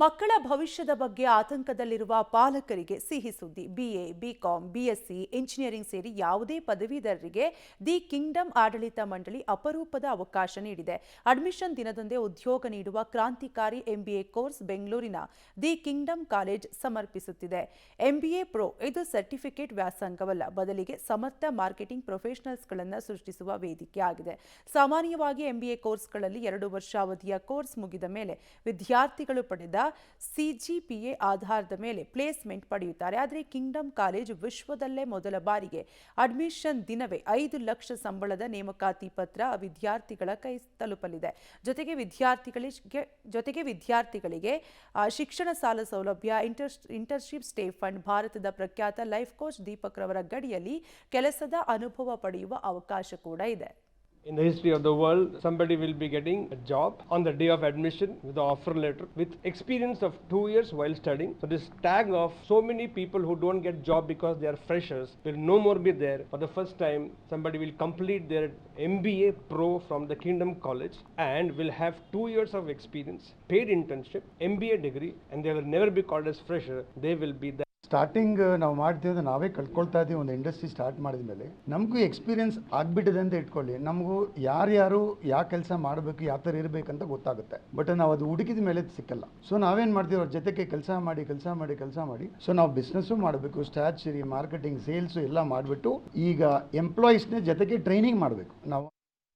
ಮಕ್ಕಳ ಭವಿಷ್ಯದ ಬಗ್ಗೆ ಆತಂಕದಲ್ಲಿರುವ ಪಾಲಕರಿಗೆ ಸಿಹಿ ಸುದ್ದಿ. ಬಿಎ, ಬಿಕಾಂ, ಬಿಎಸ್ಸಿ, ಇಂಜಿನಿಯರಿಂಗ್ ಸೇರಿ ಯಾವುದೇ ಪದವೀಧರರಿಗೆ ದಿ ಕಿಂಗ್ಡಮ್ ಆಡಳಿತ ಮಂಡಳಿ ಅಪರೂಪದ ಅವಕಾಶ ನೀಡಿದೆ. ಅಡ್ಮಿಷನ್ ದಿನದಂದೇ ಉದ್ಯೋಗ ನೀಡುವ ಕ್ರಾಂತಿಕಾರಿ ಎಂಬಿಎ ಕೋರ್ಸ್ ಬೆಂಗಳೂರಿನ ದಿ ಕಿಂಗ್ಡಮ್ ಕಾಲೇಜ್ ಸಮರ್ಪಿಸುತ್ತಿದೆ. ಎಂಬಿಎ ಪ್ರೋ ಇದು ಸರ್ಟಿಫಿಕೇಟ್ ವ್ಯಾಸಂಗವಲ್ಲ, ಬದಲಿಗೆ ಸಮರ್ಥ ಮಾರ್ಕೆಟಿಂಗ್ ಪ್ರೊಫೆಷನಲ್ಸ್ಗಳನ್ನು ಸೃಷ್ಟಿಸುವ ವೇದಿಕೆ ಆಗಿದೆ. ಸಾಮಾನ್ಯವಾಗಿ ಎಂಬಿಎ ಕೋರ್ಸ್ಗಳಲ್ಲಿ 2 ವರ್ಷ ಅವಧಿಯ ಕೋರ್ಸ್ ಮುಗಿದ ಮೇಲೆ ವಿದ್ಯಾರ್ಥಿಗಳು ಪಡೆದ ಸಿಜಿಪಿಎ ಆಧಾರದ ಮೇಲೆ ಪ್ಲೇಸ್ಮೆಂಟ್ ಪಡೆಯುತ್ತಾರೆ. ಆದರೆ ಕಿಂಗ್ಡಮ್ ಕಾಲೇಜ್ ವಿಶ್ವದಲ್ಲೇ ಮೊದಲ ಬಾರಿಗೆ ಅಡ್ಮಿಷನ್ ದಿನವೇ 5 ಲಕ್ಷ ಸಂಬಳದ ನೇಮಕಾತಿ ಪತ್ರ ವಿದ್ಯಾರ್ಥಿಗಳ ಕೈ ತಲುಪಲಿದೆ. ಜೊತೆಗೆ ವಿದ್ಯಾರ್ಥಿಗಳಿಗೆ ಶಿಕ್ಷಣ ಸಾಲ ಸೌಲಭ್ಯ, ಇಂಟರ್ನ್ಶಿಪ್, ಸ್ಟೇ ಫಂಡ್, ಭಾರತದ ಪ್ರಖ್ಯಾತ ಲೈಫ್ ಕೋಚ್ ದೀಪಕ್ ರವರ ಗಡಿಯಲ್ಲಿ ಕೆಲಸದ ಅನುಭವ ಪಡೆಯುವ ಅವಕಾಶ ಕೂಡ ಇದೆ. In the history of the world, somebody will be getting a job on the day of admission with the offer letter with experience of 2 years while studying. So this tag of so many people who don't get job because they are freshers will no more be there. For the first time, somebody will complete their MBA Pro from the Kingdom College and will have 2 years of experience, paid internship, MBA degree, and they will never be called as fresher. They will be the starting ನಾವು ಮಾಡ್ತೀವಿ ಅಂದರೆ ನಾವೇ ಕಲ್ತ್ಕೊಳ್ತಾ ಇದ್ದೀವಿ. ಒಂದು industry start ಮಾಡಿದ ಮೇಲೆ ನಮಗೂ experience ಆಗಿಬಿಟ್ಟಿದೆ ಅಂತ ಇಟ್ಕೊಳ್ಳಿ, ನಮಗೂ ಯಾರ್ಯಾರು ಯಾವ ಕೆಲಸ ಮಾಡಬೇಕು, ಯಾವ ಥರ ಇರಬೇಕಂತ ಗೊತ್ತಾಗುತ್ತೆ. ಬಟ್ ನಾವು ಅದು ಹುಡುಕಿದ ಮೇಲೆ ಸಿಕ್ಕಲ್ಲ. ಸೊ ನಾವೇನು ಮಾಡ್ತೀವಿ, ಅವ್ರ ಜೊತೆಗೆ ಕೆಲಸ ಮಾಡಿ ಸೊ ನಾವು ಬಿಸ್ನೆಸ್ಸು ಮಾಡಬೇಕು, ಸ್ಟ್ಯಾಚರಿ, ಮಾರ್ಕೆಟಿಂಗ್, ಸೇಲ್ಸು ಎಲ್ಲ ಮಾಡಿಬಿಟ್ಟು ಈಗ ಎಂಪ್ಲಾಯೀಸ್ನ ಜೊತೆಗೆ ಟ್ರೈನಿಂಗ್ ಮಾಡಬೇಕು ನಾವು.